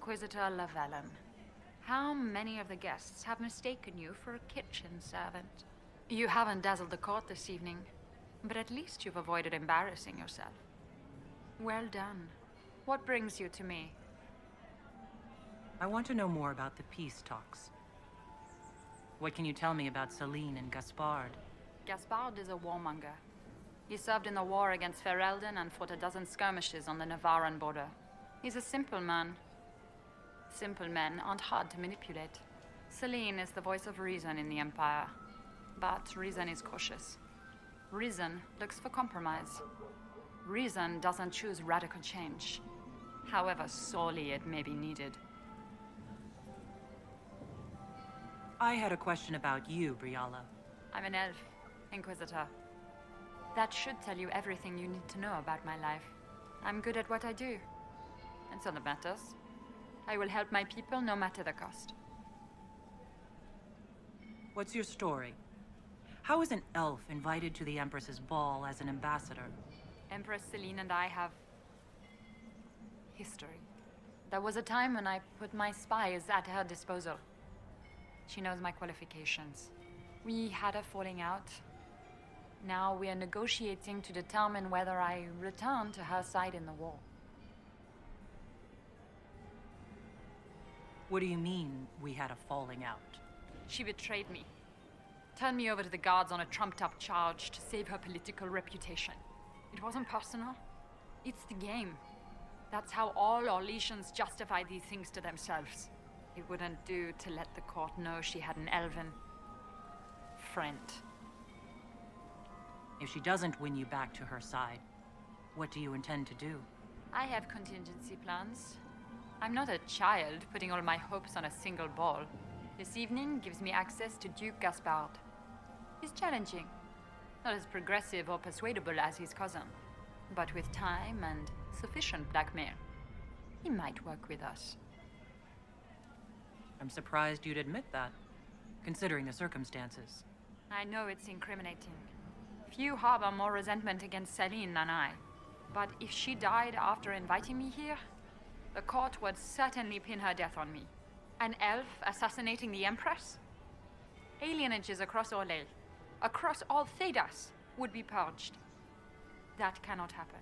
Inquisitor Lavellen. How many of the guests have mistaken you for a kitchen servant? You haven't dazzled the court this evening, but at least you've avoided embarrassing yourself. Well done. What brings you to me? I want to know more about the peace talks. What can you tell me about Celene and Gaspard? Gaspard is a warmonger. He served in the war against Ferelden and fought a dozen skirmishes on the Navarran border. He's a simple man. Simple men aren't hard to manipulate. Celene is the voice of reason in the Empire. But reason is cautious. Reason looks for compromise. Reason doesn't choose radical change, however sorely it may be needed. I had a question about you, Briala. I'm an elf, Inquisitor. That should tell you everything you need to know about my life. I'm good at what I do. And so that matters. I will help my people no matter the cost. What's your story? How is an elf invited to the Empress's ball as an ambassador? Empress Celene and I have history. There was a time when I put my spies at her disposal. She knows my qualifications. We had a falling out. Now we are negotiating to determine whether I return to her side in the war. What do you mean, we had a falling out? She betrayed me. Turned me over to the guards on a trumped-up charge to save her political reputation. It wasn't personal. It's the game. That's how all Orlesians justify these things to themselves. It wouldn't do to let the court know she had an elven friend. If she doesn't win you back to her side, what do you intend to do? I have contingency plans. I'm not a child putting all my hopes on a single ball. This evening gives me access to Duke Gaspard. He's challenging. Not as progressive or persuadable as his cousin. But with time and sufficient blackmail, he might work with us. I'm surprised you'd admit that, considering the circumstances. I know it's incriminating. Few harbor more resentment against Celene than I. But if she died after inviting me here, the court would certainly pin her death on me. An elf assassinating the Empress? Alienages across Orlais, across all Thedas, would be purged. That cannot happen.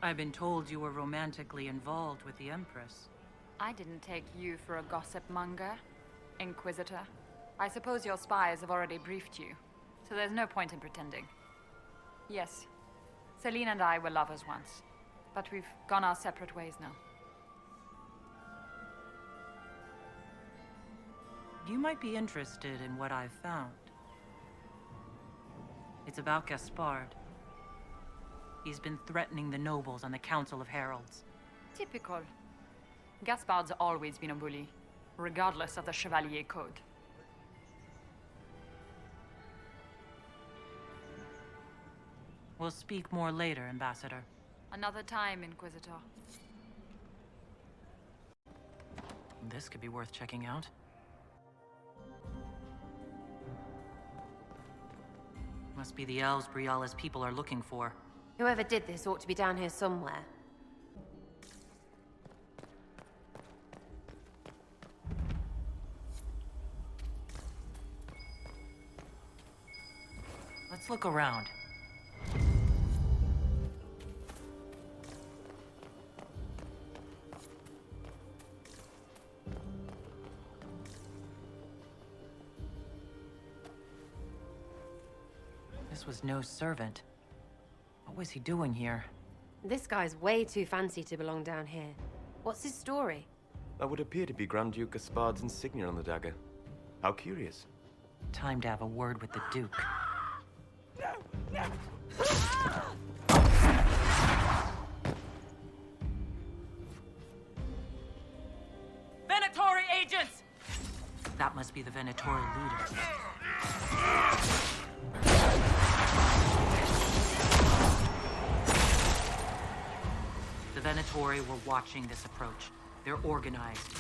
I've been told you were romantically involved with the Empress. I didn't take you for a gossip monger, Inquisitor. I suppose your spies have already briefed you, so there's no point in pretending. Yes, Celene and I were lovers once, but we've gone our separate ways now. You might be interested in what I've found. It's about Gaspard. He's been threatening the nobles on the Council of Heralds. Typical. Gaspard's always been a bully, regardless of the Chevalier Code. We'll speak more later, Ambassador. Another time, Inquisitor. This could be worth checking out. Must be the elves Briala's people are looking for. Whoever did this ought to be down here somewhere. Let's look around. This was no servant. What was he doing here? This guy's way too fancy to belong down here. What's his story? That would appear to be Grand Duke Gaspard's insignia on the dagger. How curious. Time to have a word with the Duke. Venatori agents! That must be the Venatori leader. The Venatori were watching this approach. They're organized.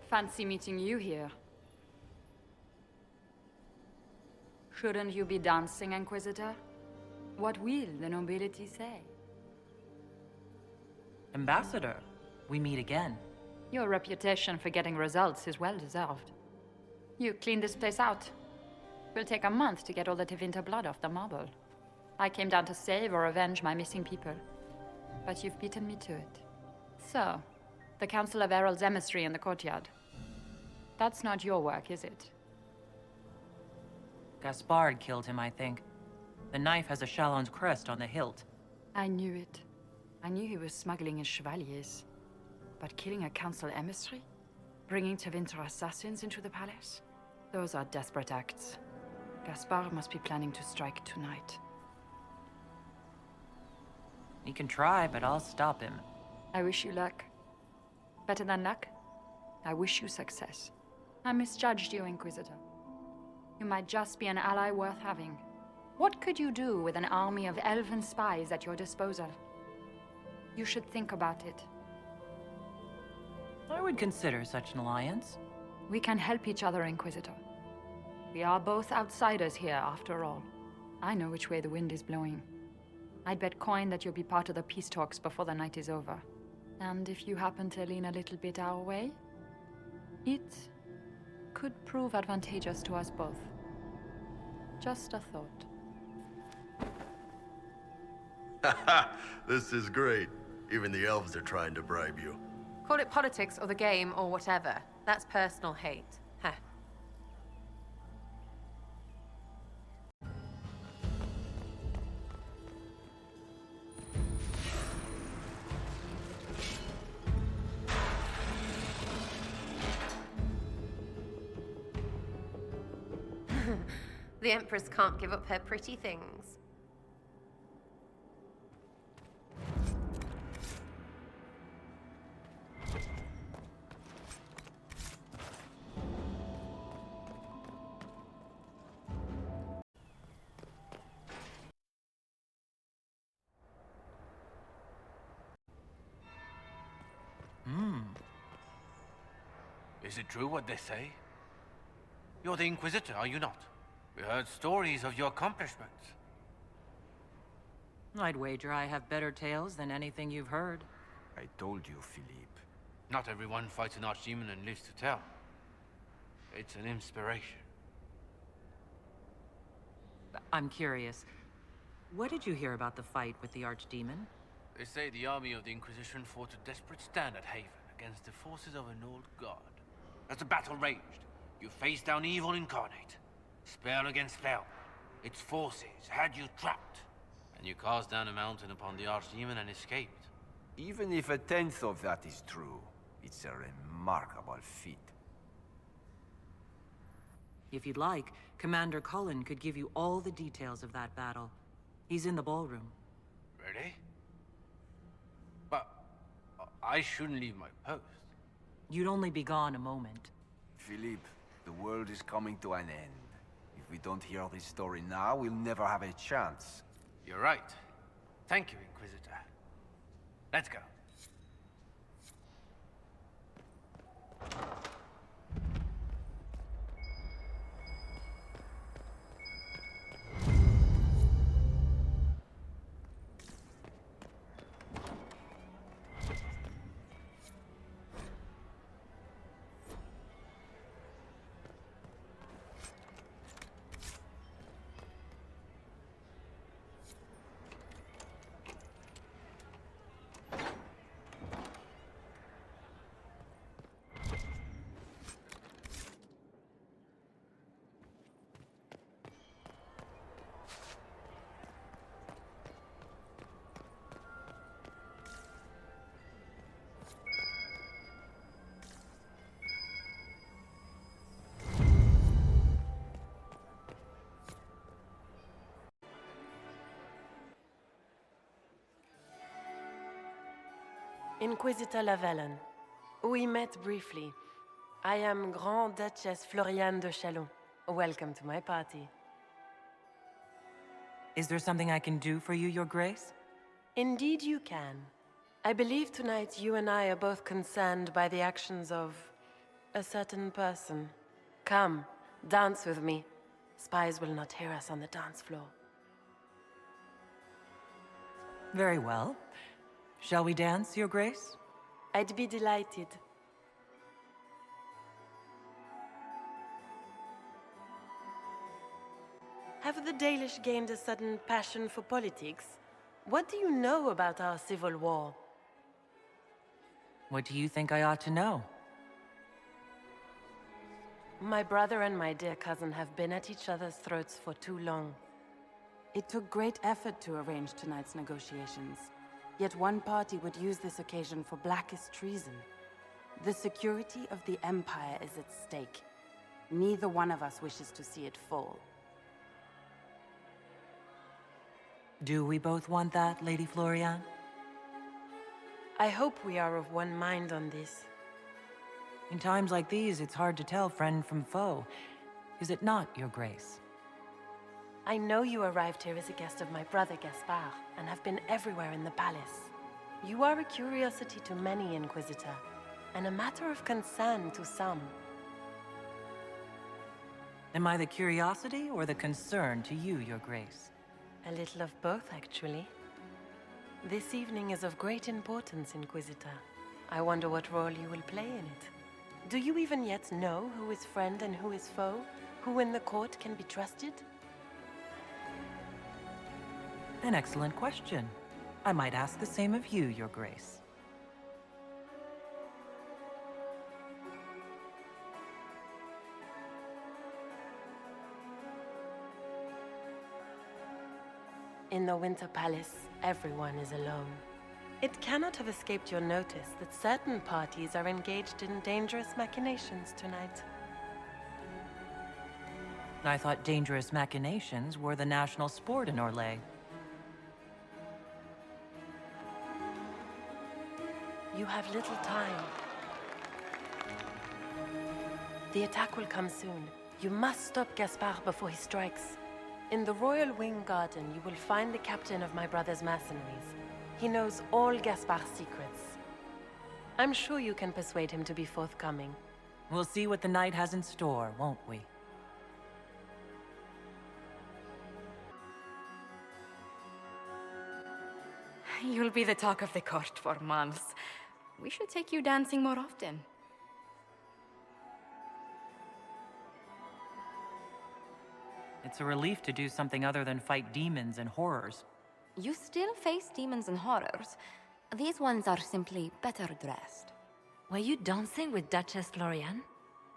Fancy meeting you here. Shouldn't you be dancing, Inquisitor? What will the nobility say? Ambassador, we meet again. Your reputation for getting results is well deserved. You cleaned this place out. Will take a month to get all the Tevinter blood off the marble. I came down to save or avenge my missing people. But you've beaten me to it. So, the Council of Herald's emissary in the courtyard. That's not your work, is it? Gaspard killed him, I think. The knife has a Chalon's crest on the hilt. I knew it. I knew he was smuggling his chevaliers. But killing a council emissary? Bringing Tevinter assassins into the palace? Those are desperate acts. Gaspard must be planning to strike tonight. He can try, but I'll stop him. I wish you luck. Better than luck? I wish you success. I misjudged you, Inquisitor. You might just be an ally worth having. What could you do with an army of elven spies at your disposal? You should think about it. I would consider such an alliance. We can help each other, Inquisitor. We are both outsiders here, after all. I know which way the wind is blowing. I'd bet coin that you'll be part of the peace talks before the night is over. And if you happen to lean a little bit our way, it could prove advantageous to us both. Just a thought. Haha, this is great. Even the elves are trying to bribe you. Call it politics or the game or whatever. That's personal hate. Huh. The Empress can't give up her pretty things. Is it true what they say? You're the Inquisitor, are you not? We heard stories of your accomplishments. I'd wager I have better tales than anything you've heard. I told you, Philippe. Not everyone fights an archdemon and lives to tell. It's an inspiration. I'm curious. What did you hear about the fight with the Archdemon? They say the army of the Inquisition fought a desperate stand at Haven against the forces of an old god. As the battle raged, you faced down evil incarnate. Spell against spell. Its forces had you trapped. And you cast down a mountain upon the Archdemon and escaped. Even if 1/10 of that is true, it's a remarkable feat. If you'd like, Commander Cullen could give you all the details of that battle. He's in the ballroom. Really? But I shouldn't leave my post. You'd only be gone a moment. Philippe, the world is coming to an end. If we don't hear this story now, we'll never have a chance. You're right. Thank you, Inquisitor. Let's go. Inquisitor Lavallon. We met briefly. I am Grand Duchess Florianne de Chalon. Welcome to my party. Is there something I can do for you, Your Grace? Indeed you can. I believe tonight you and I are both concerned by the actions of A certain person. Come, dance with me. Spies will not hear us on the dance floor. Very well. Shall we dance, Your Grace? I'd be delighted. Have the Dalish gained a sudden passion for politics? What do you know about our civil war? What do you think I ought to know? My brother and my dear cousin have been at each other's throats for too long. It took great effort to arrange tonight's negotiations. Yet one party would use this occasion for blackest treason. The security of the Empire is at stake. Neither one of us wishes to see it fall. Do we both want that, Lady Florianne? I hope we are of one mind on this. In times like these, it's hard to tell friend from foe. Is it not, Your Grace? I know you arrived here as a guest of my brother Gaspard, and have been everywhere in the palace. You are a curiosity to many, Inquisitor, and a matter of concern to some. Am I the curiosity or the concern to you, Your Grace? A little of both, actually. This evening is of great importance, Inquisitor. I wonder what role you will play in it. Do you even yet know who is friend and who is foe? Who in the court can be trusted? An excellent question. I might ask the same of you, Your Grace. In the Winter Palace, everyone is alone. It cannot have escaped your notice that certain parties are engaged in dangerous machinations tonight. I thought dangerous machinations were the national sport in Orlais. You have little time. The attack will come soon. You must stop Gaspard before he strikes. In the Royal Wing Garden, you will find the captain of my brother's mercenaries. He knows all Gaspard's secrets. I'm sure you can persuade him to be forthcoming. We'll see what the night has in store, won't we? You'll be the talk of the court for months. We should take you dancing more often. It's a relief to do something other than fight demons and horrors. You still face demons and horrors. These ones are simply better dressed. Were you dancing with Duchess Florianne?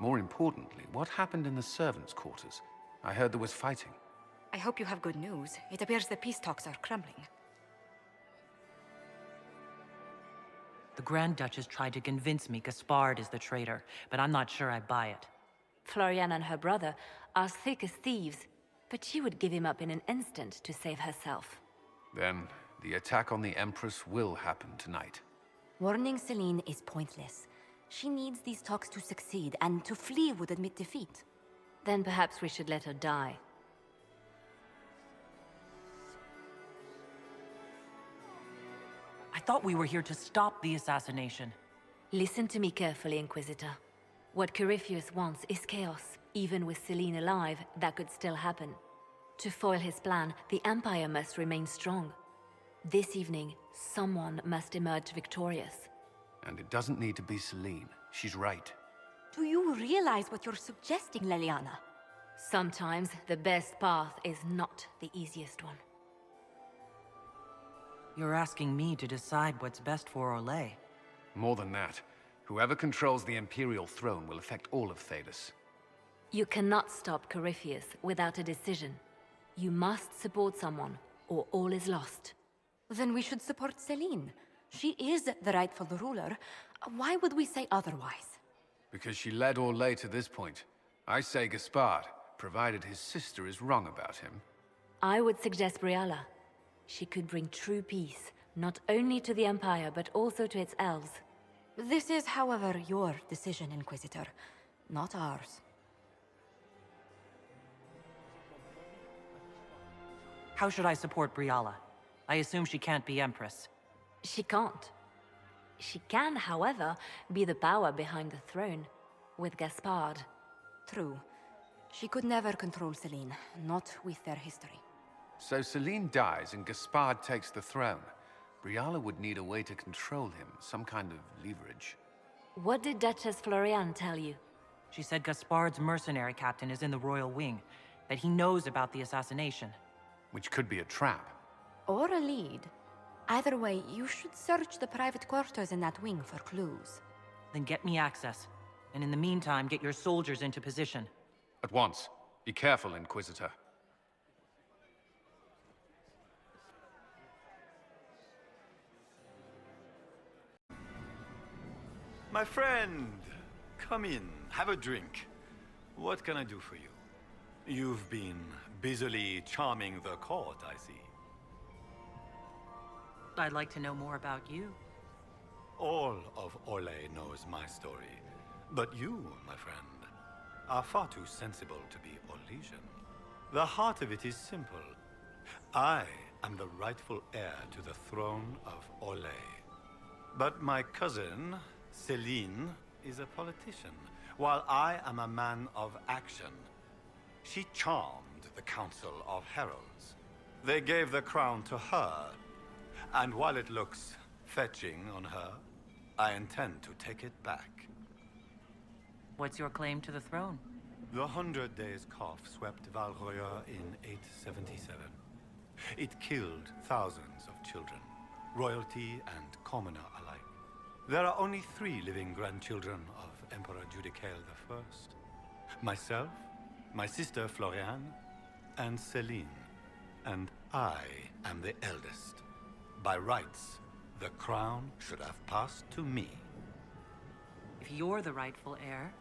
More importantly, what happened in the servants' quarters? I heard there was fighting. I hope you have good news. It appears the peace talks are crumbling. The Grand Duchess tried to convince me Gaspard is the traitor, but I'm not sure I buy it. Florianne and her brother are thick as thieves, but she would give him up in an instant to save herself. Then, the attack on the Empress will happen tonight. Warning Celene is pointless. She needs these talks to succeed, and to flee would admit defeat. Then perhaps we should let her die. I thought we were here to stop the assassination. Listen to me carefully, Inquisitor. What Corypheus wants is chaos. Even with Celene alive, that could still happen. To foil his plan, the Empire must remain strong. This evening, someone must emerge victorious. And it doesn't need to be Celene. She's right. Do you realize what you're suggesting, Leliana? Sometimes the best path is not the easiest one. You're asking me to decide what's best for Orlais. More than that, whoever controls the Imperial throne will affect all of Thedas. You cannot stop Corypheus without a decision. You must support someone, or all is lost. Then we should support Celene. She is the rightful ruler. Why would we say otherwise? Because she led Orlais to this point. I say Gaspard, provided his sister is wrong about him. I would suggest Briala. She could bring true peace, not only to the Empire, but also to its elves. This is, however, your decision, Inquisitor, not ours. How should I support Briala? I assume she can't be Empress. She can't. She can, however, be the power behind the throne. with Gaspard. True. She could never control Celene, not with their history. So Celene dies and Gaspard takes the throne. Briala would need a way to control him, some kind of leverage. What did Duchess Florianne tell you? She said Gaspard's mercenary captain is in the royal wing, that he knows about the assassination. Which could be a trap. Or a lead. Either way, you should search the private quarters in that wing for clues. Then get me access. And in the meantime, get your soldiers into position. At once. Be careful, Inquisitor. My friend, come in, have a drink. What can I do for you? You've been busily charming the court, I see. I'd like to know more about you. All of Orlais knows my story. But you, my friend, are far too sensible to be Orlesian. The heart of it is simple. I am the rightful heir to the throne of Orlais. But my cousin, Celene, is a politician, while I am a man of action. She charmed the Council of Heralds. They gave the crown to her, and while it looks fetching on her, I intend to take it back. What's your claim to the throne? The 100 Days Cough swept Valroya in 877. It killed thousands of children, royalty and commoner alike. There are only 3 living grandchildren of Emperor Judicael I. Myself, my sister Florianne, and Celene. And I am the eldest. By rights, the crown should have passed to me. If you're the rightful heir,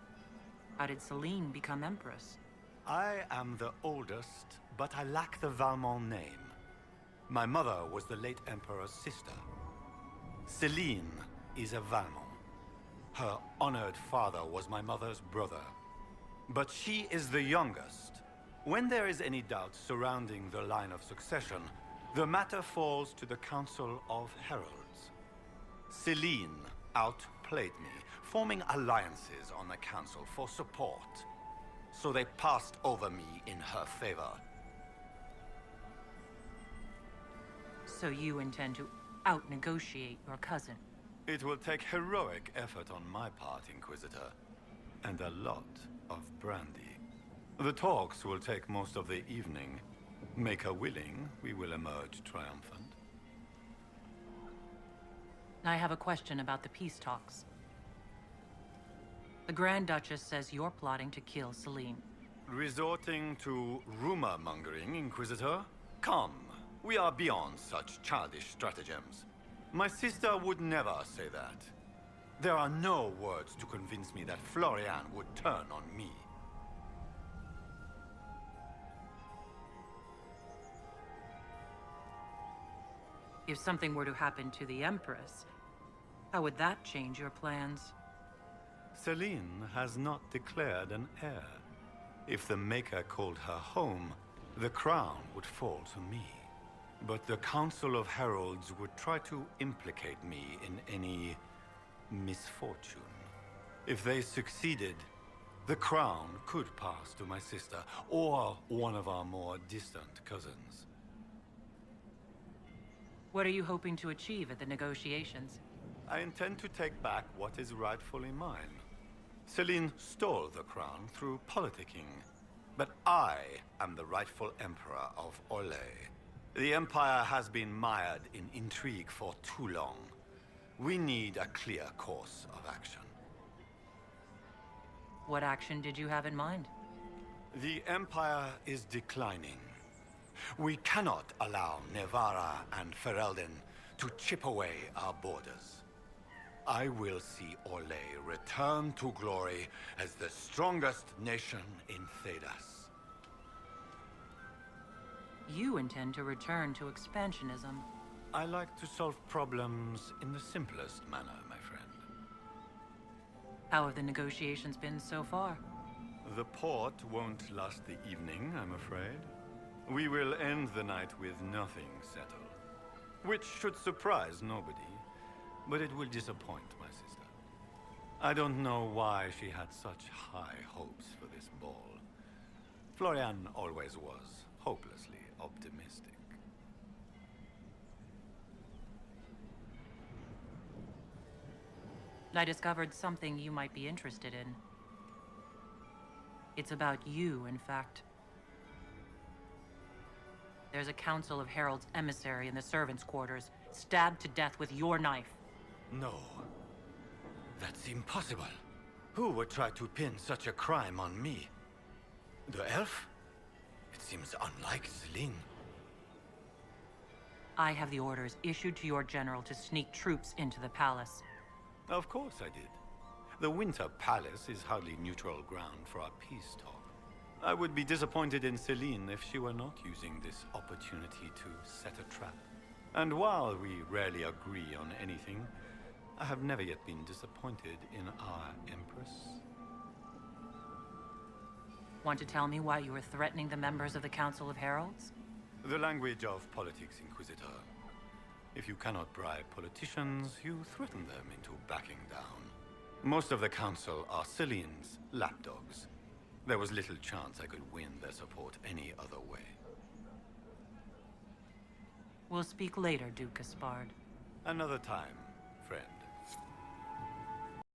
how did Celene become empress? I am the oldest, but I lack the Valmont name. My mother was the late emperor's sister. Celene is a Valmont. Her honored father was my mother's brother. But she is the youngest. When there is any doubt surrounding the line of succession, the matter falls to the Council of Heralds. Celene outplayed me, forming alliances on the Council for support. So they passed over me in her favor. So you intend to out-negotiate your cousin? It will take heroic effort on my part, Inquisitor, and a lot of brandy. The talks will take most of the evening. Make her willing, we will emerge triumphant. I have a question about the peace talks. The Grand Duchess says you're plotting to kill Celene. Resorting to rumor-mongering, Inquisitor? Come, we are beyond such childish stratagems. My sister would never say that. There are no words to convince me that Florianne would turn on me. If something were to happen to the Empress, how would that change your plans? Celene has not declared an heir. If the Maker called her home, the crown would fall to me. But the Council of Heralds would try to implicate me in any misfortune. If they succeeded, the crown could pass to my sister, or one of our more distant cousins. What are you hoping to achieve at the negotiations? I intend to take back what is rightfully mine. Celene stole the crown through politicking, but I am the rightful emperor of Orlais. The Empire has been mired in intrigue for too long. We need a clear course of action. What action did you have in mind? The Empire is declining. We cannot allow Nevarra and Ferelden to chip away our borders. I will see Orlais return to glory as the strongest nation in Thedas. You intend to return to expansionism. I like to solve problems in the simplest manner, my friend. How have the negotiations been so far? The port won't last the evening, I'm afraid. We will end the night with nothing settled. Which should surprise nobody, but it will disappoint my sister. I don't know why she had such high hopes for this ball. Florianne always was hopelessly optimistic. I discovered something you might be interested in. It's about you, in fact. There's a Council of Heralds emissary in the servants' quarters, stabbed to death with your knife. No. That's impossible. Who would try to pin such a crime on me? The elf? It seems unlike Celene. I have the orders issued to your general to sneak troops into the palace. Of course I did. The Winter Palace is hardly neutral ground for our peace talk. I would be disappointed in Celene if she were not using this opportunity to set a trap. And while we rarely agree on anything, I have never yet been disappointed in our Empress. Want to tell me why you were threatening the members of the Council of Heralds? The language of politics, Inquisitor. If you cannot bribe politicians, you threaten them into backing down. Most of the Council are Celene's lapdogs. There was little chance I could win their support any other way. We'll speak later, Duke Gaspard. Another time, friend.